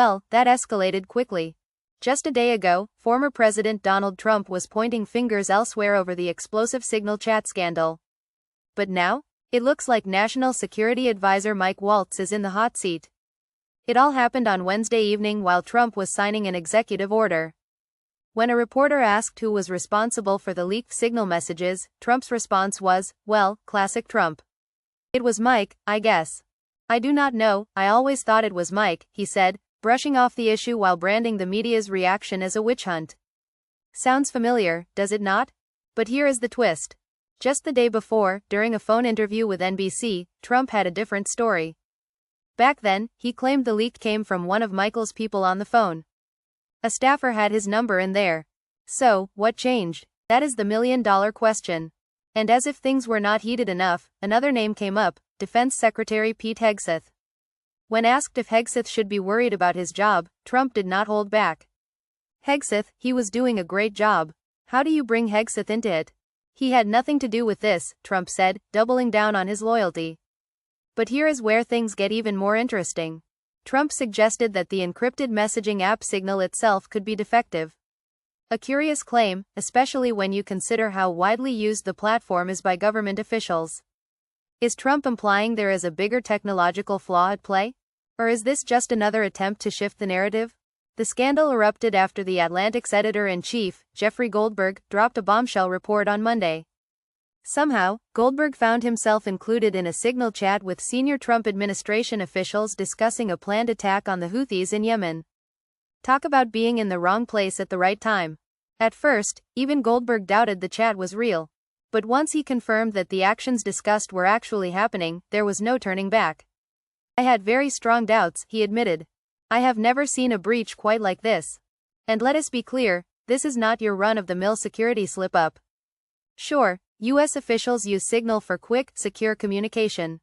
Well, that escalated quickly. Just a day ago, former President Donald Trump was pointing fingers elsewhere over the explosive Signal chat scandal. But now, it looks like National Security Advisor Mike Waltz is in the hot seat. It all happened on Wednesday evening while Trump was signing an executive order. When a reporter asked who was responsible for the leaked Signal messages, Trump's response was, "Well, classic Trump. It was Mike, I guess. I do not know, I always thought it was Mike," he said, brushing off the issue while branding the media's reaction as a witch hunt. Sounds familiar, does it not? But here is the twist. Just the day before, during a phone interview with NBC, Trump had a different story. Back then, he claimed the leak came from one of Michael's people on the phone. A staffer had his number in there. So, what changed? That is the million-dollar question. And as if things were not heated enough, another name came up, Defense Secretary Pete Hegseth. When asked if Hegseth should be worried about his job, Trump did not hold back. Hegseth, he was doing a great job. How do you bring Hegseth into it? He had nothing to do with this, Trump said, doubling down on his loyalty. But here is where things get even more interesting. Trump suggested that the encrypted messaging app Signal itself could be defective. A curious claim, especially when you consider how widely used the platform is by government officials. Is Trump implying there is a bigger technological flaw at play? Or is this just another attempt to shift the narrative? The scandal erupted after the Atlantic's editor-in-chief, Jeffrey Goldberg, dropped a bombshell report on Monday. Somehow, Goldberg found himself included in a Signal chat with senior Trump administration officials discussing a planned attack on the Houthis in Yemen. Talk about being in the wrong place at the right time. At first, even Goldberg doubted the chat was real. But once he confirmed that the actions discussed were actually happening, there was no turning back. "I had very strong doubts," he admitted. "I have never seen a breach quite like this. And let us be clear, this is not your run-of-the-mill security slip-up." Sure, U.S. officials use Signal for quick, secure communication.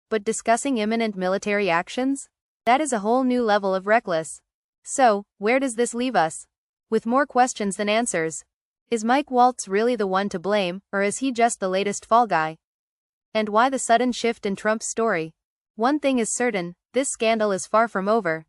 But discussing imminent military actions? That is a whole new level of reckless. So, where does this leave us? With more questions than answers. Is Mike Waltz really the one to blame, or is he just the latest fall guy? And why the sudden shift in Trump's story? One thing is certain, this scandal is far from over.